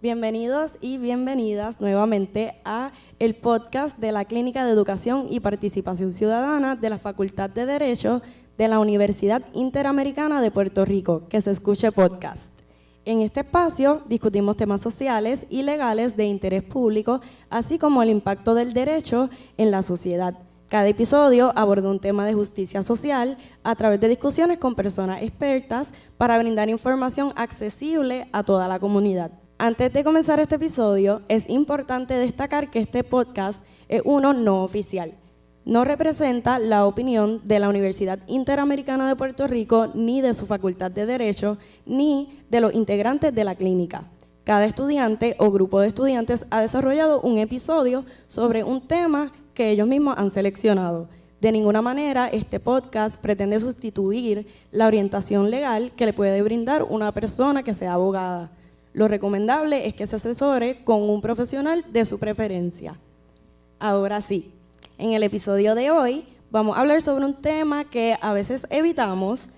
Bienvenidos y bienvenidas nuevamente a el podcast de la Clínica de Educación y Participación Ciudadana de la Facultad de Derecho de la Universidad Interamericana de Puerto Rico, que se escuche podcast. En este espacio discutimos temas sociales y legales de interés público, así como el impacto del derecho en la sociedad. Cada episodio aborda un tema de justicia social a través de discusiones con personas expertas para brindar información accesible a toda la comunidad. Antes de comenzar este episodio, es importante destacar que este podcast es uno no oficial. No representa la opinión de la Universidad Interamericana de Puerto Rico, ni de su Facultad de Derecho, ni de los integrantes de la clínica. Cada estudiante o grupo de estudiantes ha desarrollado un episodio sobre un tema que ellos mismos han seleccionado. De ninguna manera este podcast pretende sustituir la orientación legal que le puede brindar una persona que sea abogada. Lo recomendable es que se asesore con un profesional de su preferencia. Ahora sí, en el episodio de hoy vamos a hablar sobre un tema que a veces evitamos,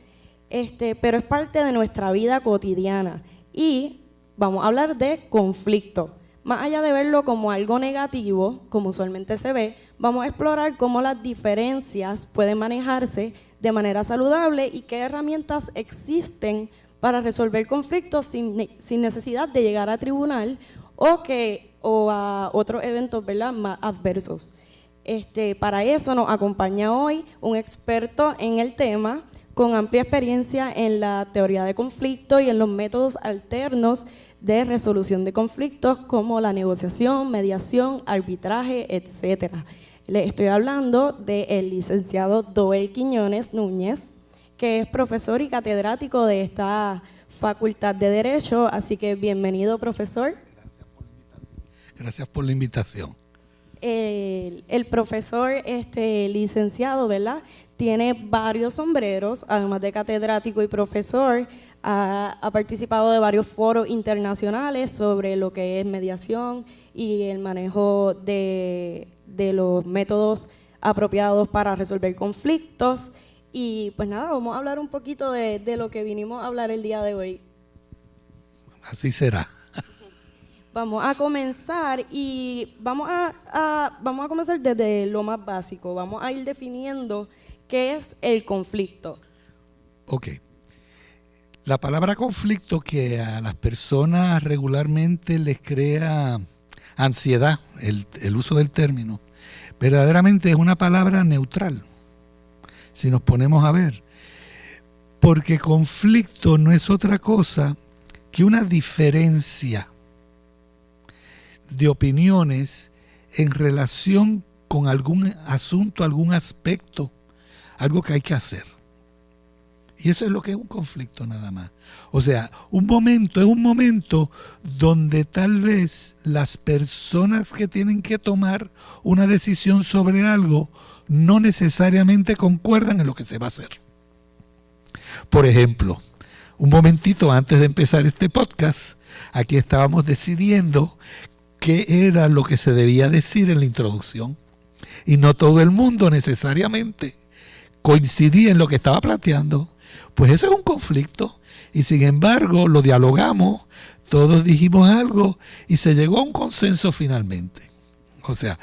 pero es parte de nuestra vida cotidiana, y vamos a hablar de conflicto. Más allá de verlo como algo negativo, como usualmente se ve, vamos a explorar cómo las diferencias pueden manejarse de manera saludable y qué herramientas existen para resolver conflictos sin necesidad de llegar a tribunal o a otros eventos, ¿verdad?, más adversos. Para eso nos acompaña hoy un experto en el tema con amplia experiencia en la teoría de conflicto y en los métodos alternos de resolución de conflictos como la negociación, mediación, arbitraje, etc. Le estoy hablando del licenciado Doel Quiñones Núñez, que es profesor y catedrático de esta Facultad de Derecho. Así que bienvenido, profesor. Gracias por la invitación. El profesor licenciado, ¿verdad?, tiene varios sombreros, además de catedrático y profesor. Ha participado de varios foros internacionales sobre lo que es mediación y el manejo de los métodos apropiados para resolver conflictos. Y pues nada, vamos a hablar un poquito de lo que vinimos a hablar el día de hoy. Así será. Vamos a comenzar y vamos a comenzar desde lo más básico. Vamos a ir definiendo qué es el conflicto. Ok. La palabra conflicto, que a las personas regularmente les crea ansiedad, el uso del término, verdaderamente es una palabra neutral, si nos ponemos a ver. Porque conflicto no es otra cosa que una diferencia de opiniones en relación con algún asunto, algún aspecto, algo que hay que hacer. Y eso es lo que es un conflicto nada más. O sea, es un momento donde tal vez las personas que tienen que tomar una decisión sobre algo no necesariamente concuerdan en lo que se va a hacer. Por ejemplo, un momentito antes de empezar este podcast, aquí estábamos decidiendo qué era lo que se debía decir en la introducción. Y no todo el mundo necesariamente coincidía en lo que estaba planteando. Pues eso es un conflicto. Y sin embargo, lo dialogamos, todos dijimos algo y se llegó a un consenso finalmente. O sea,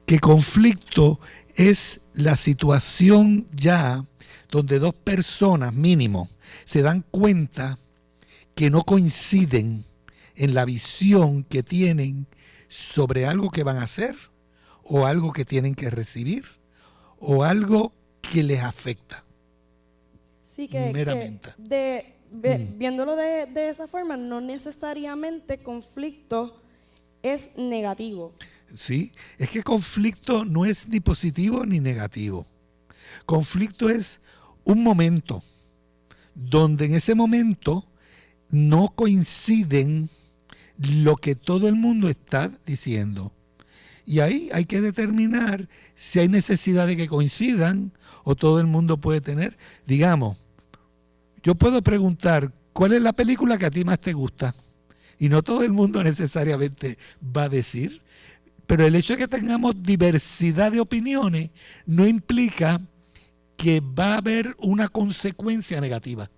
que conflicto es la situación ya donde dos personas mínimo se dan cuenta que no coinciden en la visión que tienen sobre algo que van a hacer, o algo que tienen que recibir, o algo que les afecta. Sí, meramente. Viéndolo de esa forma, no necesariamente conflicto es negativo. Sí, es que conflicto no es ni positivo ni negativo. Conflicto es un momento donde en ese momento no coinciden lo que todo el mundo está diciendo. Y ahí hay que determinar si hay necesidad de que coincidan o todo el mundo puede tener. Digamos, yo puedo preguntar, ¿cuál es la película que a ti más te gusta? Y no todo el mundo necesariamente va a decir. Pero el hecho de que tengamos diversidad de opiniones no implica que va a haber una consecuencia negativa.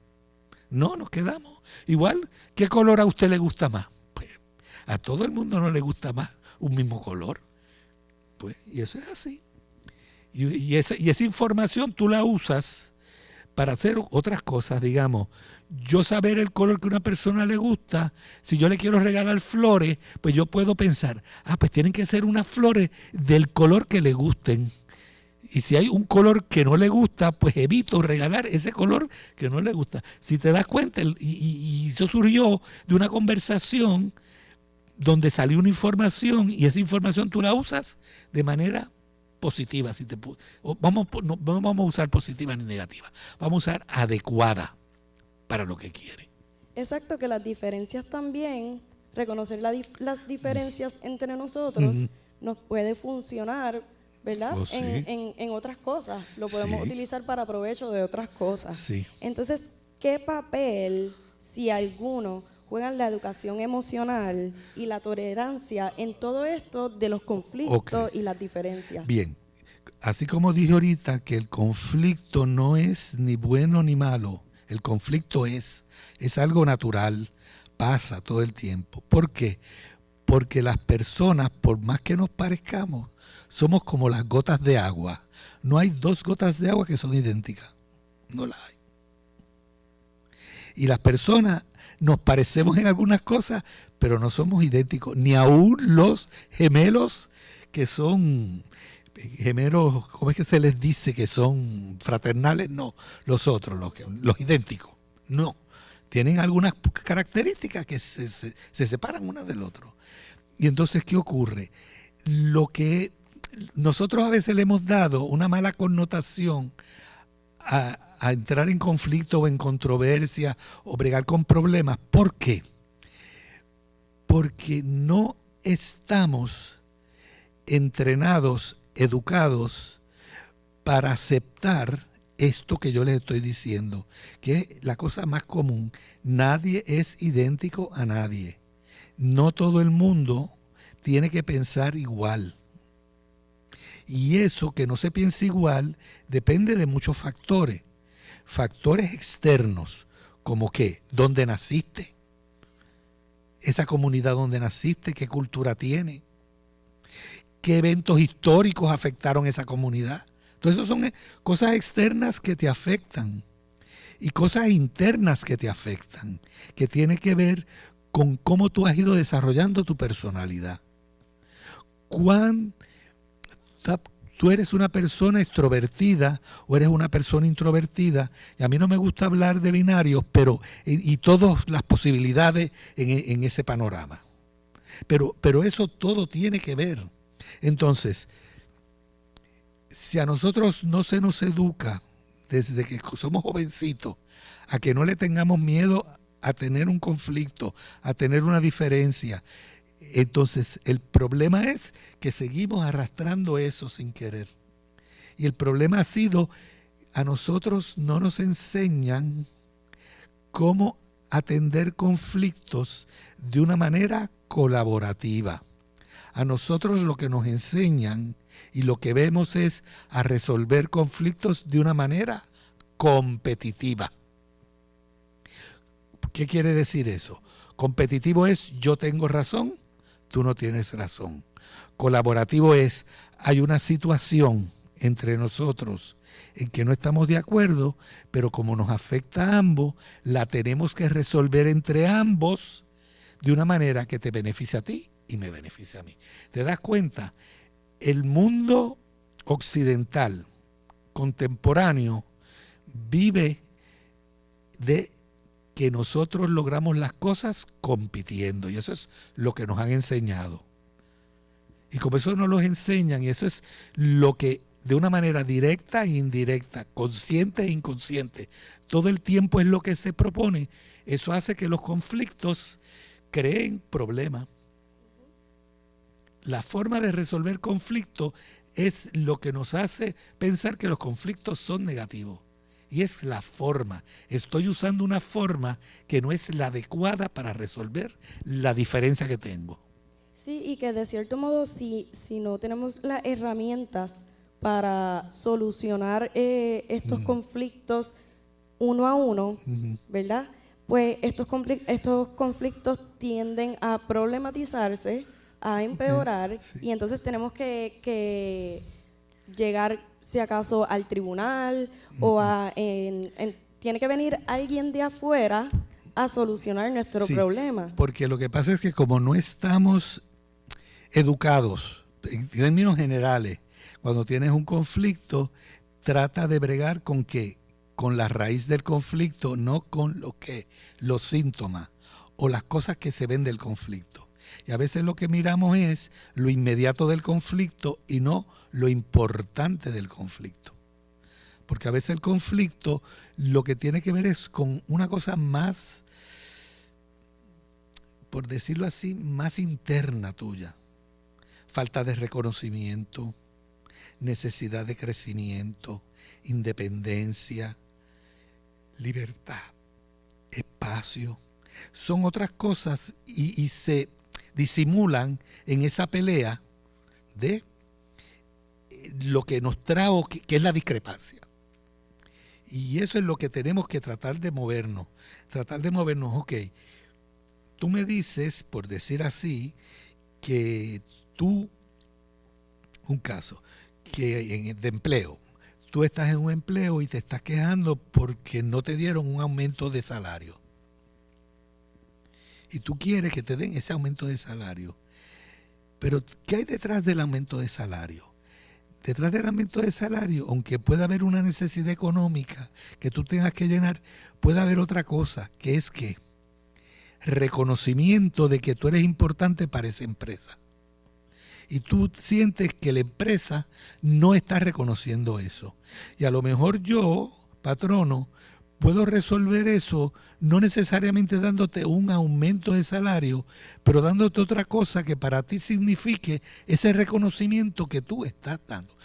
No, nos quedamos. Igual, ¿qué color a usted le gusta más? Pues A todo el mundo no le gusta más un mismo color. Pues, y eso es así. Y esa información tú la usas para hacer otras cosas, digamos. Yo saber el color que a una persona le gusta, si yo le quiero regalar flores, pues yo puedo pensar, pues tienen que ser unas flores del color que le gusten. Y si hay un color que no le gusta, pues evito regalar ese color que no le gusta. Si te das cuenta, y eso surgió de una conversación donde salió una información y esa información tú la usas de manera positiva. No vamos a usar positiva ni negativa, vamos a usar adecuada para lo que quiere. Exacto, que las diferencias también, reconocer las diferencias entre nosotros nos puede funcionar, ¿verdad? Oh, sí. en otras cosas, lo podemos utilizar para provecho de otras cosas. Sí. Entonces, ¿qué papel, si alguno, juegan la educación emocional y la tolerancia en todo esto de los conflictos y las diferencias? Bien, así como dije ahorita que el conflicto no es ni bueno ni malo, el conflicto es algo natural, pasa todo el tiempo. ¿Por qué? Porque las personas, por más que nos parezcamos, somos como las gotas de agua. No hay dos gotas de agua que son idénticas, no las hay. Y las personas nos parecemos en algunas cosas, pero no somos idénticos, ni aún los gemelos que son gemelos, ¿cómo es que se les dice que son fraternales? No, los otros, los idénticos, no. Tienen algunas características que se separan una del otro. Y entonces, ¿qué ocurre? Lo que nosotros a veces le hemos dado una mala connotación a entrar en conflicto o en controversia o bregar con problemas. ¿Por qué? Porque no estamos entrenados, educados para aceptar esto que yo les estoy diciendo, que es la cosa más común. Nadie es idéntico a nadie. No todo el mundo tiene que pensar igual. Y eso que no se piensa igual depende de muchos factores. Factores externos, como que, ¿dónde naciste? Esa comunidad donde naciste, ¿qué cultura tiene? ¿Qué eventos históricos afectaron esa comunidad? Entonces, eso son cosas externas que te afectan y cosas internas que te afectan, que tienen que ver con cómo tú has ido desarrollando tu personalidad. Tú eres una persona extrovertida o eres una persona introvertida, y a mí no me gusta hablar de binarios, pero y todas las posibilidades en ese panorama. Pero eso todo tiene que ver. Entonces, si a nosotros no se nos educa desde que somos jovencitos a que no le tengamos miedo a tener un conflicto, a tener una diferencia, entonces el problema es que seguimos arrastrando eso sin querer. Y el problema ha sido, a nosotros no nos enseñan cómo atender conflictos de una manera colaborativa. A nosotros lo que nos enseñan y lo que vemos es a resolver conflictos de una manera competitiva. ¿Qué quiere decir eso? Competitivo es yo tengo razón, tú no tienes razón. Colaborativo es hay una situación entre nosotros en que no estamos de acuerdo, pero como nos afecta a ambos, la tenemos que resolver entre ambos de una manera que te beneficie a ti y me beneficia a mí. ¿Te das cuenta? El mundo occidental contemporáneo vive de que nosotros logramos las cosas compitiendo, y eso es lo que nos han enseñado. Y como eso nos lo enseñan, y eso es lo que de una manera directa e indirecta, consciente e inconsciente, todo el tiempo es lo que se propone, eso hace que los conflictos creen problemas. La forma de resolver conflictos es lo que nos hace pensar que los conflictos son negativos. Y es la forma. Estoy usando una forma que no es la adecuada para resolver la diferencia que tengo. Sí, y que de cierto modo, si no tenemos las herramientas para solucionar estos conflictos uno a uno, ¿verdad? pues estos conflictos tienden a problematizarse, a empeorar, Sí. y entonces tenemos que llegar, si acaso, al tribunal o tiene que venir alguien de afuera a solucionar nuestro Sí, problema. porque lo que pasa es que como no estamos educados, en términos generales, cuando tienes un conflicto, trata de bregar con qué, con la raíz del conflicto, no con los síntomas o las cosas que se ven del conflicto. Y a veces lo que miramos es lo inmediato del conflicto y no lo importante del conflicto. Porque a veces el conflicto lo que tiene que ver es con una cosa más, por decirlo así, más interna tuya. Falta de reconocimiento, necesidad de crecimiento, independencia, libertad, espacio. Son otras cosas y se disimulan en esa pelea de lo que nos trae, que es la discrepancia. Y eso es lo que tenemos que tratar de movernos. Tratar de movernos, ok. Tú me dices, por decir así, que tú, un caso, que de empleo, tú estás en un empleo y te estás quejando porque no te dieron un aumento de salario. Y tú quieres que te den ese aumento de salario. Pero, ¿qué hay detrás del aumento de salario? Detrás del aumento de salario, aunque pueda haber una necesidad económica que tú tengas que llenar, puede haber otra cosa, que es que reconocimiento de que tú eres importante para esa empresa. Y tú sientes que la empresa no está reconociendo eso. Y a lo mejor yo, patrono, puedo resolver eso no necesariamente dándote un aumento de salario, pero dándote otra cosa que para ti signifique ese reconocimiento que tú estás dando.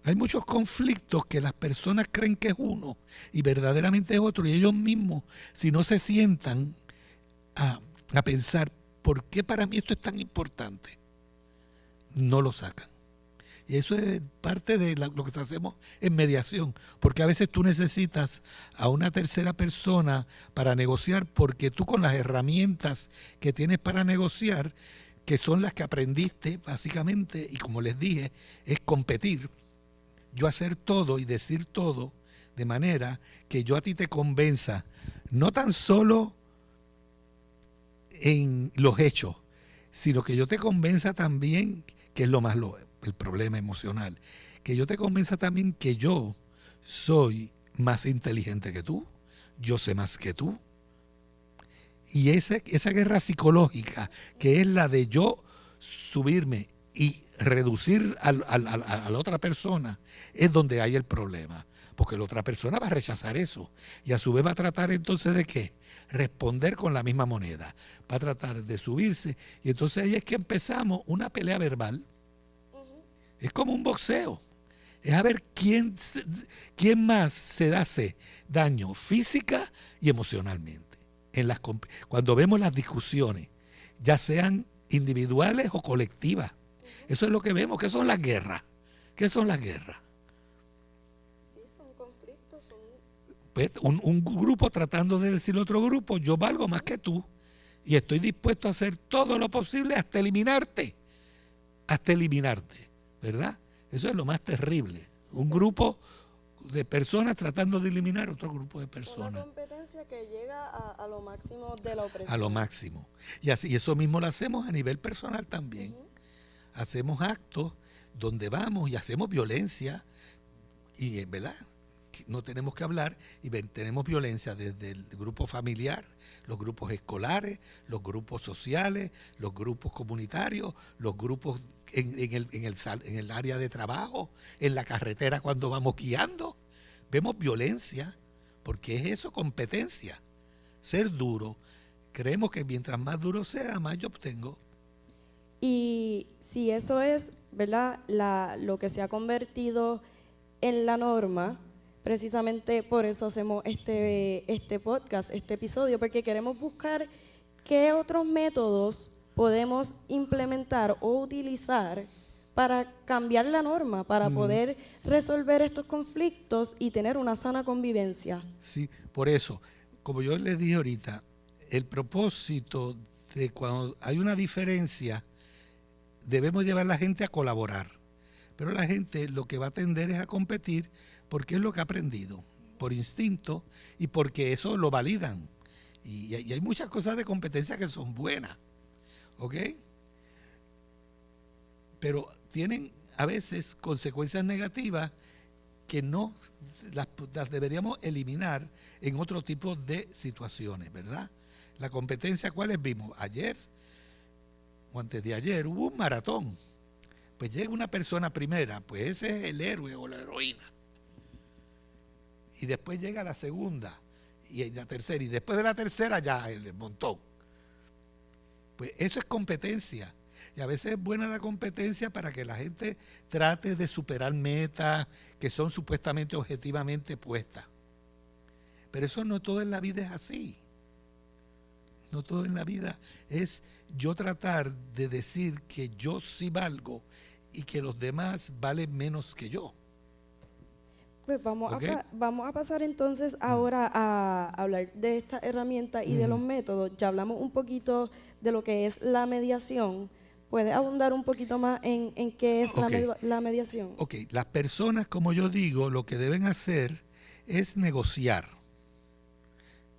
Hay muchos conflictos que las personas creen que es uno y verdaderamente es otro, y ellos mismos, si no se sientan a pensar, ¿por qué para mí esto es tan importante?, no lo sacan. Y eso es parte de lo que hacemos en mediación, porque a veces tú necesitas a una tercera persona para negociar, porque tú con las herramientas que tienes para negociar, que son las que aprendiste básicamente, y como les dije, es competir, yo hacer todo y decir todo de manera que yo a ti te convenza, no tan solo en los hechos, sino que yo te convenza también, que es el problema emocional, que yo te convenza también que yo soy más inteligente que tú, yo sé más que tú. Y esa guerra psicológica, que es la de yo subirme y reducir a la otra persona, es donde hay el problema. Porque la otra persona va a rechazar eso. Y a su vez va a tratar entonces de ¿qué? Responder con la misma moneda. Va a tratar de subirse. Y entonces ahí es que empezamos una pelea verbal. Es como un boxeo. Es a ver quién más se hace daño física y emocionalmente. Cuando vemos las discusiones, ya sean individuales o colectivas. Eso es lo que vemos. ¿Qué son las guerras? ¿Qué son las guerras? Pues un grupo tratando de decirle a otro grupo, yo valgo más que tú y estoy dispuesto a hacer todo lo posible hasta eliminarte, ¿verdad? Eso es lo más terrible. Un grupo de personas tratando de eliminar otro grupo de personas. Una competencia que llega a lo máximo de la opresión. A lo máximo. Y eso mismo lo hacemos a nivel personal también. Hacemos actos donde vamos y hacemos violencia y, ¿verdad?, no tenemos que hablar, y tenemos violencia desde el grupo familiar, los grupos escolares, los grupos sociales, los grupos comunitarios, los grupos en el área de trabajo, en la carretera cuando vamos guiando. Vemos violencia, porque es eso, competencia, ser duro. Creemos que mientras más duro sea, más yo obtengo. Y si eso es, ¿verdad?, lo que se ha convertido en la norma, precisamente por eso hacemos este podcast, este episodio, porque queremos buscar qué otros métodos podemos implementar o utilizar para cambiar la norma, para poder resolver estos conflictos y tener una sana convivencia. Sí, por eso, como yo les dije ahorita, el propósito de cuando hay una diferencia, debemos llevar a la gente a colaborar. Pero la gente lo que va a tender es a competir porque es lo que ha aprendido, por instinto y porque eso lo validan. Y hay muchas cosas de competencia que son buenas, ¿ok? Pero tienen a veces consecuencias negativas que no las deberíamos eliminar en otro tipo de situaciones, ¿verdad? La competencia, ¿cuáles vimos? Ayer o antes de ayer hubo un maratón. Pues llega una persona primera, pues ese es el héroe o la heroína. Y después llega la segunda y la tercera. Y después de la tercera ya el montón. Pues eso es competencia. Y a veces es buena la competencia para que la gente trate de superar metas que son supuestamente objetivamente puestas. Pero eso no todo en la vida es así. No todo en la vida es yo tratar de decir que yo sí valgo y que los demás valen menos que yo. Pues vamos, ¿Okay? vamos a pasar entonces ahora a hablar de esta herramienta y de los métodos. Ya hablamos un poquito de lo que es la mediación. ¿Puedes abundar un poquito más en qué es la mediación? Ok, las personas, como yo digo, lo que deben hacer es negociar.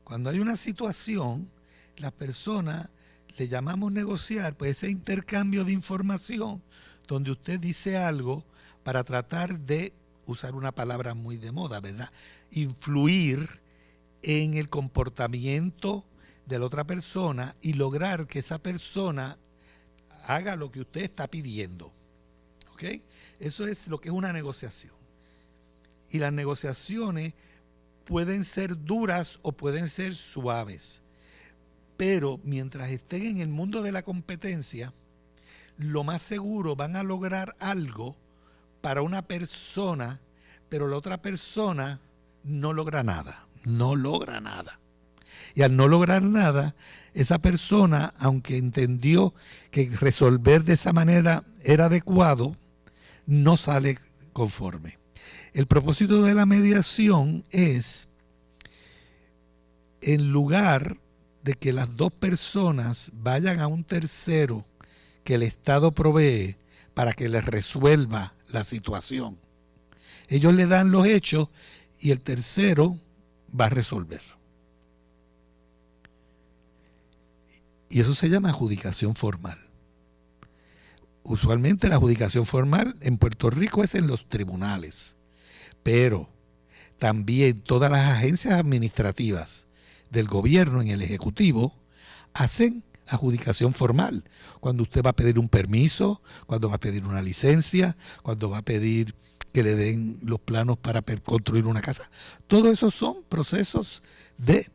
Cuando hay una situación, las personas le llamamos negociar, pues ese intercambio de información donde usted dice algo para tratar de, usar una palabra muy de moda, ¿verdad?, influir en el comportamiento de la otra persona y lograr que esa persona haga lo que usted está pidiendo. ¿Ok? Eso es lo que es una negociación. Y las negociaciones pueden ser duras o pueden ser suaves. Pero mientras estén en el mundo de la competencia, lo más seguro van a lograr algo para una persona, pero la otra persona no logra nada. No logra nada. Y al no lograr nada, esa persona, aunque entendió que resolver de esa manera era adecuado, no sale conforme. El propósito de la mediación es, en lugar de que las dos personas vayan a un tercero que el Estado provee para que les resuelva la situación, ellos le dan los hechos y el tercero va a resolver. Y eso se llama adjudicación formal. Usualmente la adjudicación formal en Puerto Rico es en los tribunales, pero también todas las agencias administrativas del gobierno en el Ejecutivo hacen adjudicación formal. Cuando usted va a pedir un permiso, cuando va a pedir una licencia, cuando va a pedir que le den los planos para construir una casa. Todo eso son procesos de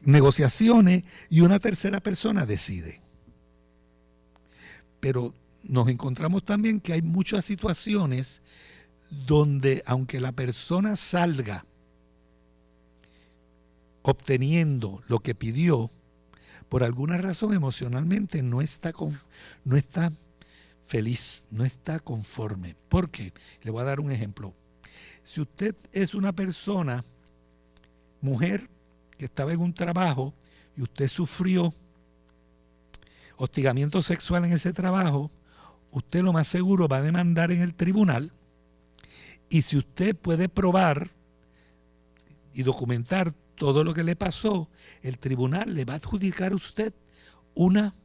negociaciones y una tercera persona decide. Pero nos encontramos también que hay muchas situaciones donde, aunque la persona salga obteniendo lo que pidió, por alguna razón emocionalmente no está feliz, no está conforme. ¿Por qué? Le voy a dar un ejemplo. Si usted es una persona, mujer, que estaba en un trabajo y usted sufrió hostigamiento sexual en ese trabajo, usted lo más seguro va a demandar en el tribunal, y si usted puede probar y documentar todo lo que le pasó, el tribunal le va a adjudicar a usted una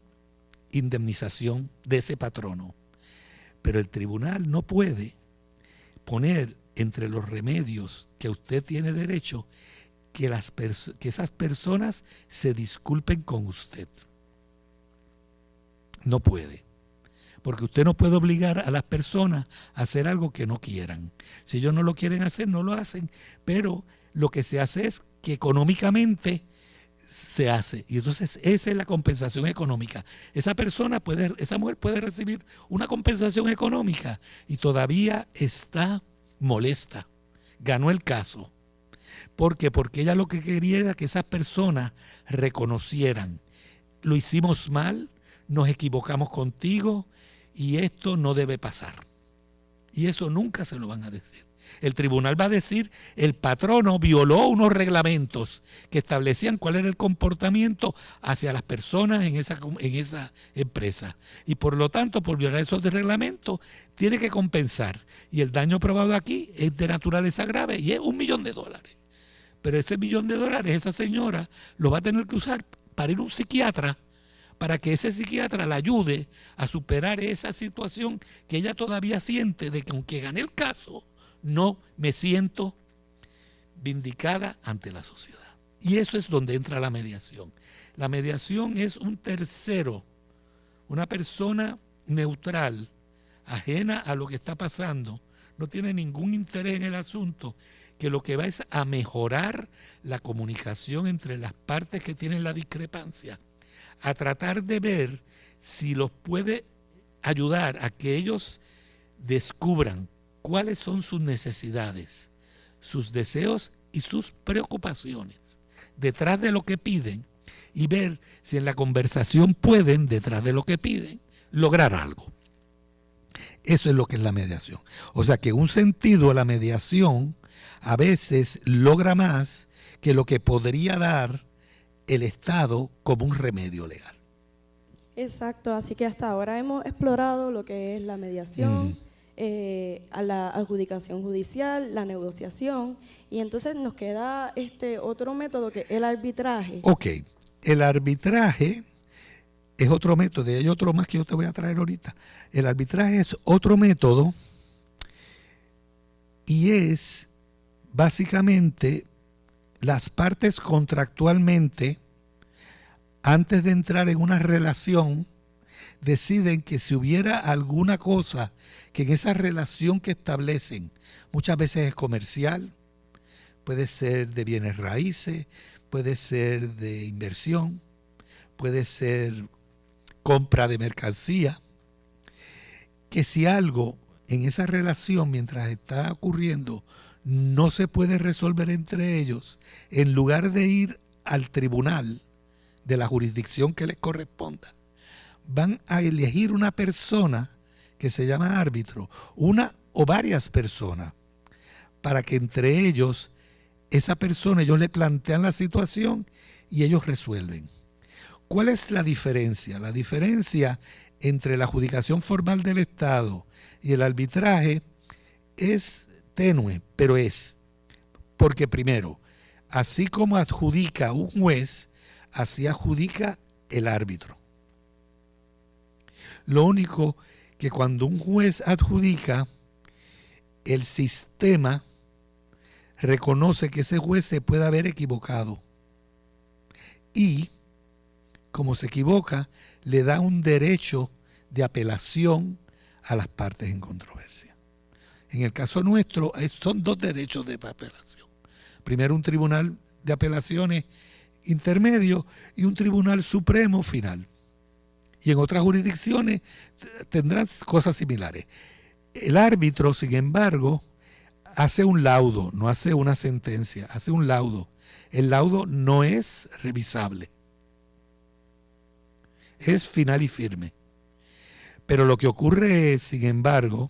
indemnización de ese patrono. Pero el tribunal no puede poner entre los remedios que usted tiene derecho que esas personas se disculpen con usted. No puede. Porque usted no puede obligar a las personas a hacer algo que no quieran. Si ellos no lo quieren hacer, no lo hacen. Pero lo que se hace es que económicamente se hace. Y entonces esa es la compensación económica. Esa mujer puede recibir una compensación económica y todavía está molesta. Ganó el caso. ¿Por qué? Porque ella lo que quería era que esas personas reconocieran: lo hicimos mal, nos equivocamos contigo y esto no debe pasar. Y eso nunca se lo van a decir. El tribunal va a decir, el patrono violó unos reglamentos que establecían cuál era el comportamiento hacia las personas en esa empresa. Y por lo tanto, por violar esos reglamentos, tiene que compensar. Y el daño probado aquí es de naturaleza grave y es $1 millón. Pero ese $1 millón, esa señora lo va a tener que usar para ir a un psiquiatra, para que ese psiquiatra la ayude a superar esa situación que ella todavía siente de que aunque gane el caso, no me siento vindicada ante la sociedad. Y eso es donde entra la mediación. La mediación es un tercero, una persona neutral, ajena a lo que está pasando, no tiene ningún interés en el asunto, que lo que va es a mejorar la comunicación entre las partes que tienen la discrepancia, a tratar de ver si los puede ayudar a que ellos descubran cuáles son sus necesidades, sus deseos y sus preocupaciones detrás de lo que piden y ver si en la conversación pueden, detrás de lo que piden, lograr algo. Eso es lo que es la mediación. O sea que en un sentido la mediación a veces logra más que lo que podría dar el Estado como un remedio legal. Exacto, así que hasta ahora hemos explorado lo que es la mediación, a la adjudicación judicial, la negociación, y entonces nos queda otro método que es el arbitraje. Ok, el arbitraje es otro método, y hay otro más que yo te voy a traer ahorita. El arbitraje es otro método y es básicamente las partes contractualmente, antes de entrar en una relación, deciden que si hubiera alguna cosa que en esa relación que establecen, muchas veces es comercial, puede ser de bienes raíces, puede ser de inversión, puede ser compra de mercancía, que si algo en esa relación mientras está ocurriendo no se puede resolver entre ellos, en lugar de ir al tribunal de la jurisdicción que les corresponda, van a elegir una persona que se llama árbitro, una o varias personas, para que entre ellos, esa persona, ellos le plantean la situación y ellos resuelven. ¿Cuál es la diferencia? La diferencia entre la adjudicación formal del Estado y el arbitraje es tenue, pero es porque primero, así como adjudica un juez, así adjudica el árbitro. Lo único que cuando un juez adjudica, el sistema reconoce que ese juez se puede haber equivocado y, como se equivoca, le da un derecho de apelación a las partes en controversia. En el caso nuestro son 2 derechos de apelación. Primero un tribunal de apelaciones intermedio y un tribunal supremo final. Y en otras jurisdicciones tendrán cosas similares. El árbitro, sin embargo, hace un laudo, no hace una sentencia, hace un laudo. El laudo no es revisable. Es final y firme. Pero lo que ocurre es, sin embargo,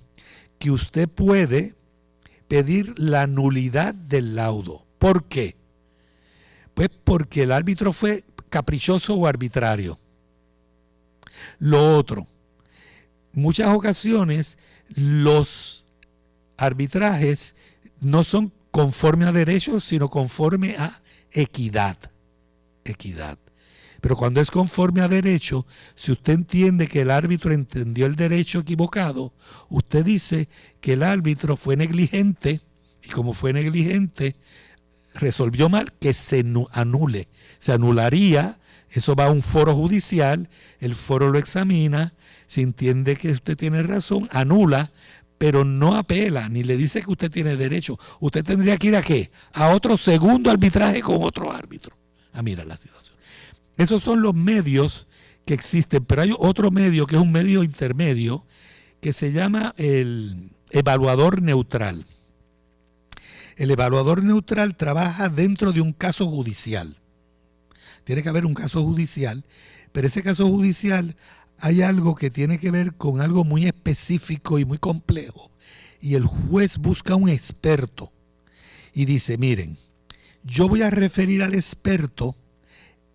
que usted puede pedir la nulidad del laudo. ¿Por qué? Pues porque el árbitro fue caprichoso o arbitrario. Lo otro, muchas ocasiones los arbitrajes no son conforme a derechos, sino conforme a equidad. Equidad. Pero cuando es conforme a derecho, si usted entiende que el árbitro entendió el derecho equivocado, usted dice que el árbitro fue negligente y como fue negligente, resolvió mal, que se anule. Se anularía, eso va a un foro judicial, el foro lo examina, si entiende que usted tiene razón, anula, pero no apela, ni le dice que usted tiene derecho. Usted tendría que ir ¿a qué? A otro segundo arbitraje con otro árbitro. Mira la situación. Esos son los medios que existen, pero hay otro medio que es un medio intermedio que se llama el evaluador neutral. El evaluador neutral trabaja dentro de un caso judicial. Tiene que haber un caso judicial, pero ese caso judicial hay algo que tiene que ver con algo muy específico y muy complejo, y el juez busca un experto y dice, miren, yo voy a referir al experto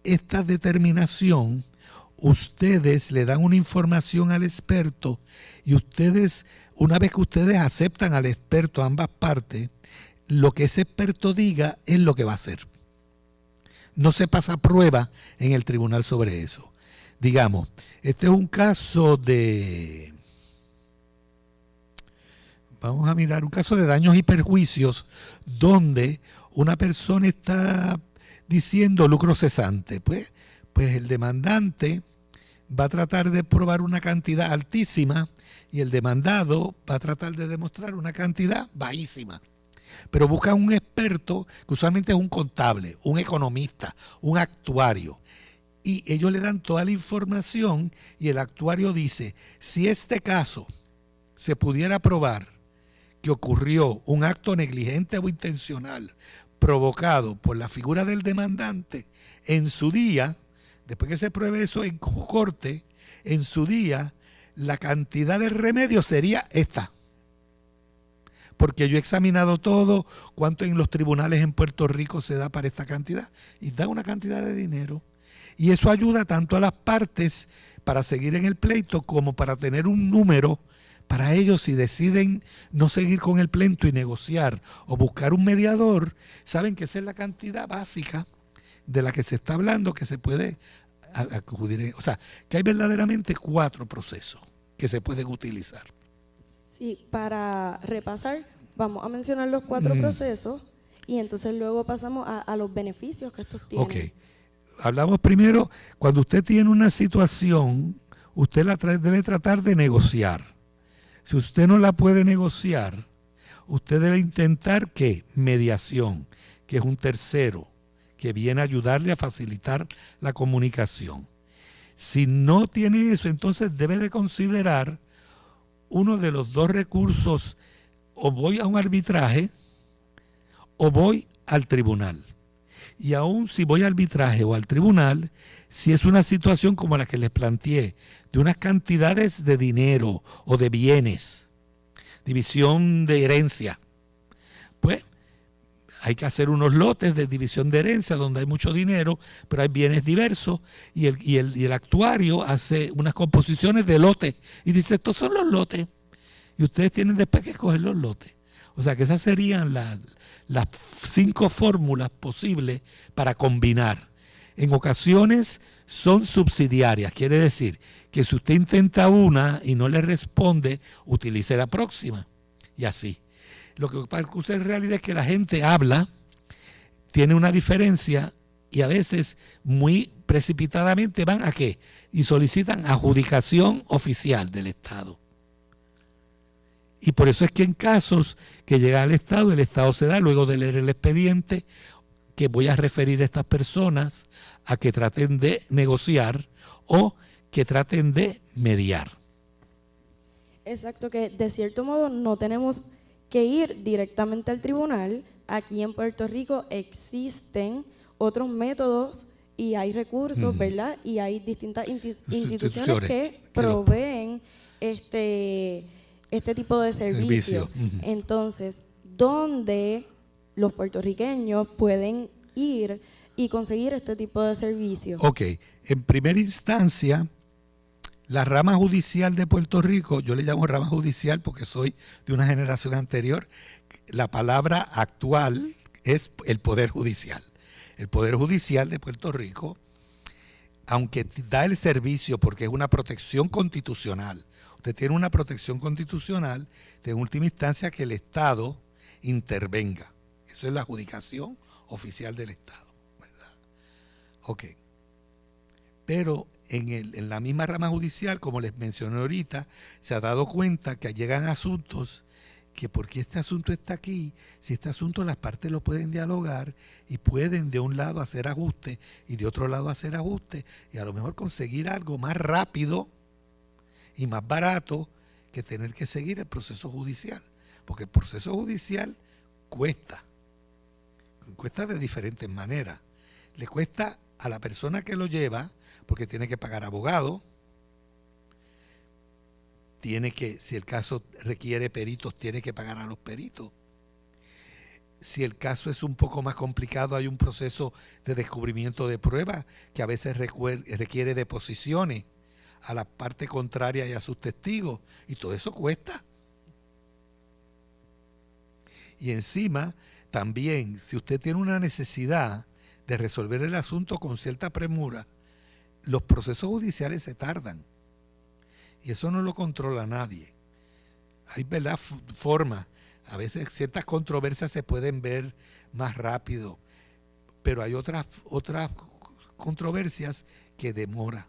esta determinación, ustedes le dan una información al experto y ustedes, una vez que ustedes aceptan al experto, ambas partes, lo que ese experto diga es lo que va a hacer. No se pasa prueba en el tribunal sobre eso. Digamos, este es un caso de, vamos a mirar, un caso de daños y perjuicios donde una persona está diciendo lucro cesante. Pues el demandante va a tratar de probar una cantidad altísima y el demandado va a tratar de demostrar una cantidad bajísima. Pero busca un experto que usualmente es un contable, un economista, un actuario. Y ellos le dan toda la información y el actuario dice, si este caso se pudiera probar que ocurrió un acto negligente o intencional provocado por la figura del demandante, en su día, después que se pruebe eso en corte, en su día, la cantidad de remedio sería esta. Porque yo he examinado todo, cuánto en los tribunales en Puerto Rico se da para esta cantidad, y da una cantidad de dinero. Y eso ayuda tanto a las partes para seguir en el pleito como para tener un número para ellos si deciden no seguir con el pleito y negociar o buscar un mediador, saben que esa es la cantidad básica de la que se está hablando que se puede acudir. O sea, que hay verdaderamente 4 procesos que se pueden utilizar. Sí, para repasar, vamos a mencionar los 4 procesos y entonces luego pasamos a los beneficios que estos tienen. Ok. Hablamos primero, cuando usted tiene una situación, usted la debe tratar de negociar. Si usted no la puede negociar, usted debe intentar ¿qué? Mediación, que es un tercero, que viene a ayudarle a facilitar la comunicación. Si no tiene eso, entonces debe de considerar uno de los 2 recursos, o voy a un arbitraje o voy al tribunal. Y aún si voy al arbitraje o al tribunal, si es una situación como la que les planteé, de unas cantidades de dinero o de bienes, división de herencia, pues hay que hacer unos lotes de división de herencia donde hay mucho dinero, pero hay bienes diversos y el actuario hace unas composiciones de lotes y dice, estos son los lotes y ustedes tienen después que escoger los lotes. O sea que esas serían las 5 fórmulas posibles para combinar. En ocasiones son subsidiarias, quiere decir que si usted intenta una y no le responde, utilice la próxima y así. Lo que pasa en realidad es que la gente habla, tiene una diferencia y a veces muy precipitadamente van a ¿qué? Y solicitan adjudicación oficial del Estado. Y por eso es que en casos que llega al Estado, el Estado se da luego de leer el expediente que voy a referir a estas personas a que traten de negociar o que traten de mediar. Exacto, que de cierto modo no tenemos que ir directamente al tribunal. Aquí en Puerto Rico existen otros métodos y hay recursos, ¿verdad? Y hay distintas instituciones que proveen este tipo de servicio. Entonces, ¿dónde los puertorriqueños pueden ir y conseguir este tipo de servicio? Ok, en primera instancia, la rama judicial de Puerto Rico, yo le llamo rama judicial porque soy de una generación anterior, la palabra actual es el Poder Judicial. El Poder Judicial de Puerto Rico, aunque da el servicio porque es una protección constitucional, usted tiene una protección constitucional de en última instancia que el Estado intervenga. Eso es la adjudicación oficial del Estado, ¿verdad? Ok. Pero en la misma rama judicial, como les mencioné ahorita, se ha dado cuenta que llegan asuntos que porque este asunto está aquí, si este asunto las partes lo pueden dialogar y pueden de un lado hacer ajustes y de otro lado hacer ajustes y a lo mejor conseguir algo más rápido y más barato que tener que seguir el proceso judicial. Porque el proceso judicial cuesta de diferentes maneras. Le cuesta a la persona que lo lleva porque tiene que pagar abogado, si el caso requiere peritos, tiene que pagar a los peritos. Si el caso es un poco más complicado, hay un proceso de descubrimiento de pruebas que a veces requiere deposiciones a la parte contraria y a sus testigos, y todo eso cuesta. Y encima, también, si usted tiene una necesidad de resolver el asunto con cierta premura, los procesos judiciales se tardan. Y eso no lo controla nadie. Hay, ¿verdad?, formas. A veces ciertas controversias se pueden ver más rápido, pero hay otras controversias que demora.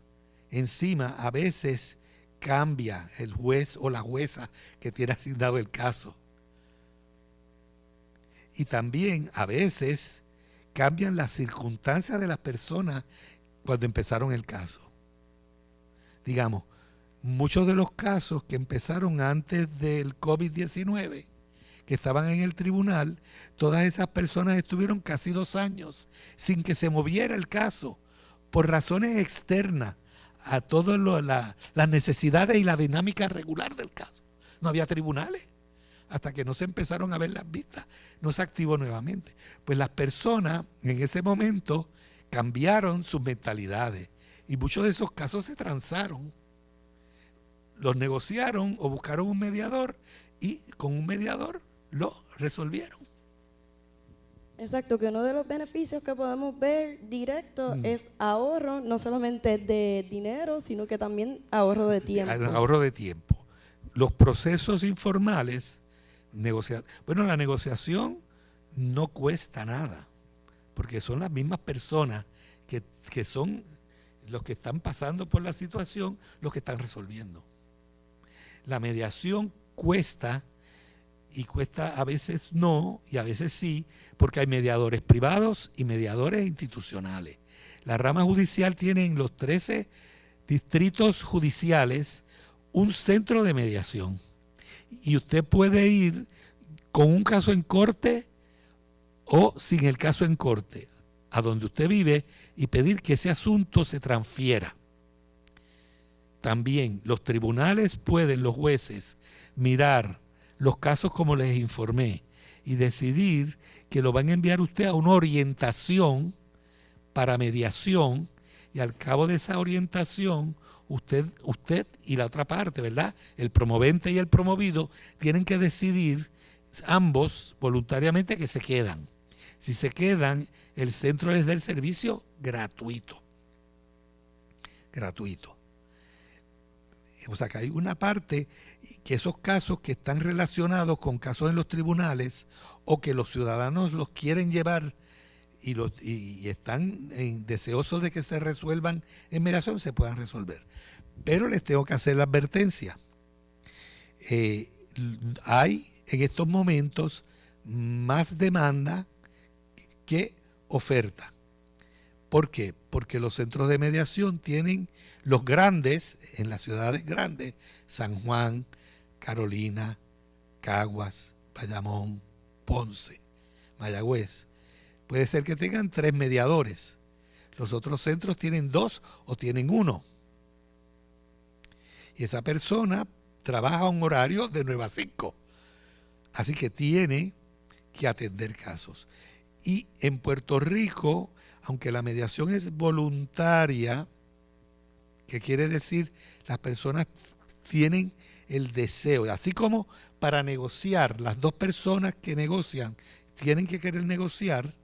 Encima, a veces cambia el juez o la jueza que tiene asignado el caso. Y también a veces cambian las circunstancias de las personas cuando empezaron el caso. Digamos, muchos de los casos que empezaron antes del COVID-19, que estaban en el tribunal, todas esas personas estuvieron casi 2 años sin que se moviera el caso por razones externas a todas las necesidades y la dinámica regular del caso. No había tribunales. Hasta que no se empezaron a ver las vistas, no se activó nuevamente. Pues las personas en ese momento cambiaron sus mentalidades y muchos de esos casos se transaron. Los negociaron o buscaron un mediador y con un mediador lo resolvieron. Exacto, que uno de los beneficios que podemos ver directo es ahorro, no solamente de dinero, sino que también ahorro de tiempo. Ahorro de tiempo. Los procesos informales, la negociación no cuesta nada, porque son las mismas personas que son los que están pasando por la situación, los que están resolviendo. La mediación cuesta, y cuesta a veces no, y a veces sí, porque hay mediadores privados y mediadores institucionales. La rama judicial tiene en los 13 distritos judiciales un centro de mediación. Y usted puede ir con un caso en corte o sin el caso en corte a donde usted vive y pedir que ese asunto se transfiera. También los tribunales pueden, los jueces, mirar los casos como les informé y decidir que lo van a enviar usted a una orientación para mediación, y al cabo de esa orientación usted y la otra parte, ¿verdad?, el promovente y el promovido, tienen que decidir ambos voluntariamente que se quedan. Si se quedan, el centro les da el servicio gratuito. O sea que hay una parte que esos casos que están relacionados con casos en los tribunales o que los ciudadanos los quieren llevar y están deseosos de que se resuelvan en mediación, se puedan resolver. Pero les tengo que hacer la advertencia. Hay en estos momentos más demanda que oferta. ¿Por qué? Porque los centros de mediación tienen los grandes, en las ciudades grandes, San Juan, Carolina, Caguas, Bayamón, Ponce, Mayagüez. Puede ser que tengan 3 mediadores. Los otros centros tienen 2 o tienen 1. Y esa persona trabaja a un horario de 9 a 5. Así que tiene que atender casos. Y en Puerto Rico, aunque la mediación es voluntaria, que quiere decir las personas tienen el deseo, así como para negociar, las 2 personas que negocian tienen que querer negociar,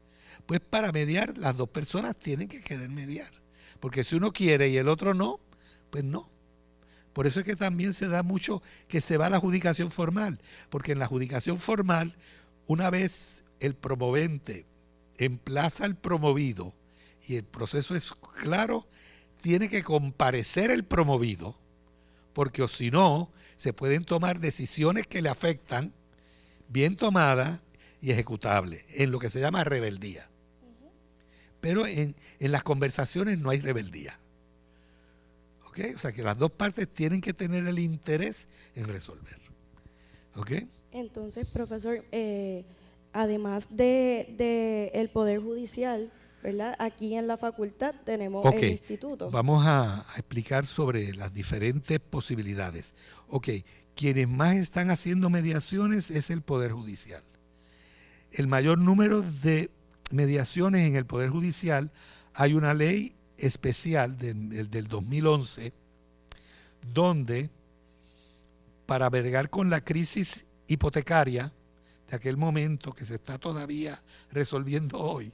pues para mediar las 2 personas tienen que querer mediar, porque si uno quiere y el otro no, pues no. Por eso es que también se da mucho que se va a la adjudicación formal, porque en la adjudicación formal, una vez el promovente emplaza al promovido y el proceso es claro, tiene que comparecer el promovido, porque o si no, se pueden tomar decisiones que le afectan, bien tomadas y ejecutables, en lo que se llama rebeldía. Pero en las conversaciones no hay rebeldía. ¿Ok? O sea que las 2 partes tienen que tener el interés en resolver. ¿Ok? Entonces, profesor, además de el Poder Judicial, ¿verdad? Aquí en la facultad tenemos Ok, el instituto. vamos a explicar sobre las diferentes posibilidades. Ok, quienes más están haciendo mediaciones es el Poder Judicial. El mayor número de mediaciones en el Poder Judicial, hay una ley especial del 2011, donde para bregar con la crisis hipotecaria de aquel momento que se está todavía resolviendo hoy,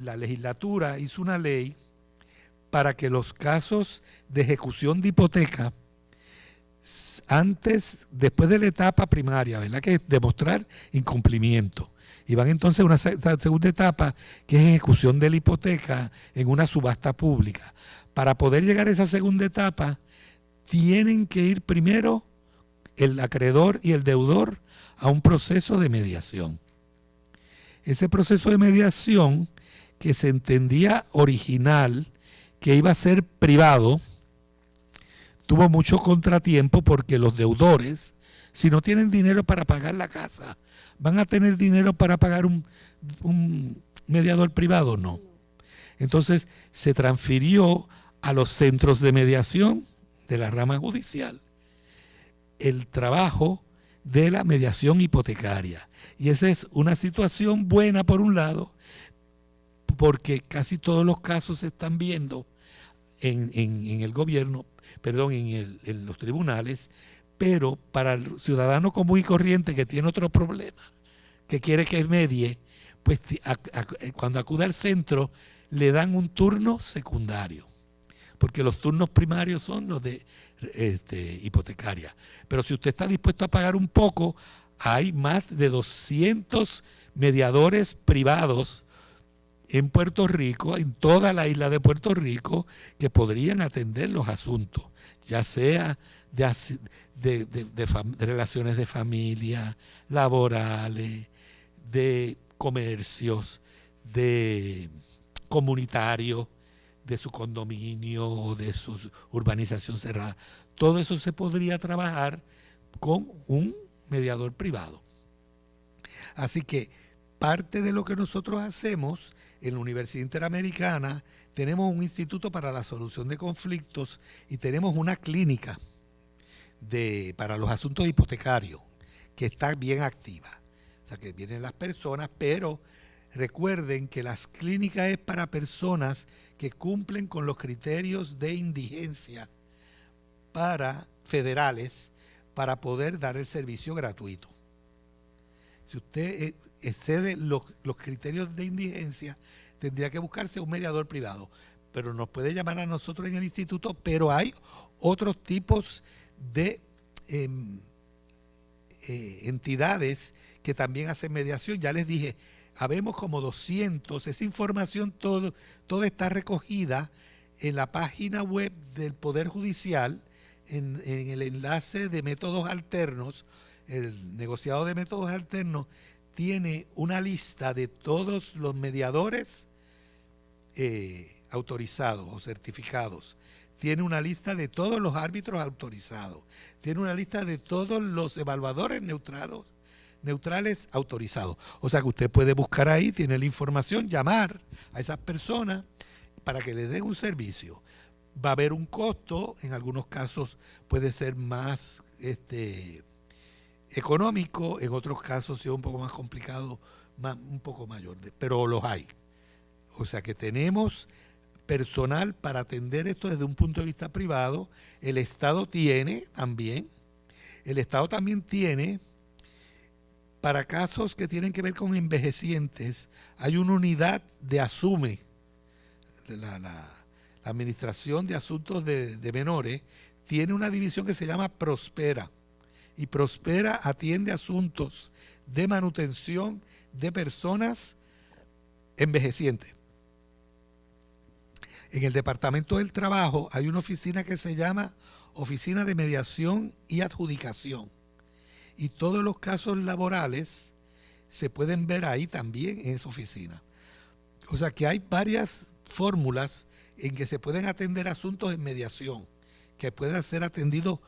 la legislatura hizo una ley para que los casos de ejecución de hipoteca después de la etapa primaria, ¿verdad? Que es demostrar incumplimiento. Y van entonces a una segunda etapa, que es ejecución de la hipoteca en una subasta pública. Para poder llegar a esa segunda etapa, tienen que ir primero el acreedor y el deudor a un proceso de mediación. Ese proceso de mediación, que se entendía original, que iba a ser privado, tuvo mucho contratiempo porque los deudores, si no tienen dinero para pagar la casa, ¿van a tener dinero para pagar un mediador privado? No. Entonces se transfirió a los centros de mediación de la rama judicial el trabajo de la mediación hipotecaria. Y esa es una situación buena por un lado, porque casi todos los casos se están viendo en el gobierno, perdón, en los tribunales, pero para el ciudadano común y corriente que tiene otro problema, que quiere que medie, pues cuando acude al centro le dan un turno secundario, porque los turnos primarios son los de hipotecaria. Pero si usted está dispuesto a pagar un poco, hay más de 200 mediadores privados en Puerto Rico, en toda la isla de Puerto Rico, que podrían atender los asuntos, ya sea de relaciones de familia, laborales, de comercios, de comunitarios, de su condominio o de su urbanización cerrada. Todo eso se podría trabajar con un mediador privado. Así que parte de lo que nosotros hacemos en la Universidad Interamericana, tenemos un instituto para la solución de conflictos y tenemos una clínica para los asuntos hipotecarios que está bien activa. O sea, que vienen las personas, pero recuerden que las clínicas es para personas que cumplen con los criterios de indigencia federales para poder dar el servicio gratuito. Si usted excede los criterios de indigencia, tendría que buscarse un mediador privado. Pero nos puede llamar a nosotros en el instituto, pero hay otros tipos de entidades que también hacen mediación. Ya les dije, habemos como 200. Esa información toda está recogida en la página web del Poder Judicial, en el enlace de métodos alternos. El negociado de métodos alternos tiene una lista de todos los mediadores autorizados o certificados. Tiene una lista de todos los árbitros autorizados. Tiene una lista de todos los evaluadores neutrales autorizados. O sea que usted puede buscar ahí, tiene la información, llamar a esas personas para que le den un servicio. Va a haber un costo, en algunos casos puede ser más económico, en otros casos si es un poco más complicado, un poco mayor, pero los hay. O sea que tenemos personal para atender esto desde un punto de vista privado. El Estado también tiene para casos que tienen que ver con envejecientes, hay una unidad de ASUME, la Administración de Asuntos de Menores, tiene una división que se llama Prospera. Y Prospera atiende asuntos de manutención de personas envejecientes. En el Departamento del Trabajo hay una oficina que se llama Oficina de Mediación y Adjudicación. Y todos los casos laborales se pueden ver ahí también en esa oficina. O sea que hay varias fórmulas en que se pueden atender asuntos en mediación, que puedan ser atendidos,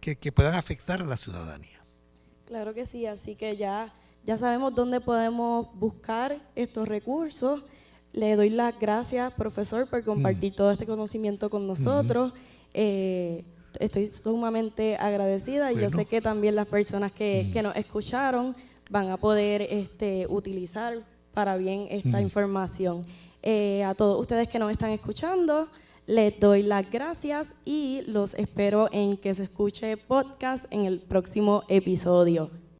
que puedan afectar a la ciudadanía. Claro que sí, así que ya Ya sabemos dónde podemos buscar estos recursos. Le doy las gracias, profesor, por compartir todo este conocimiento con nosotros. Estoy sumamente agradecida y yo sé que también las personas que nos escucharon van a poder utilizar para bien esta información. A todos ustedes que nos están escuchando, les doy las gracias y los espero en Que Se Escuche Podcast en el próximo episodio.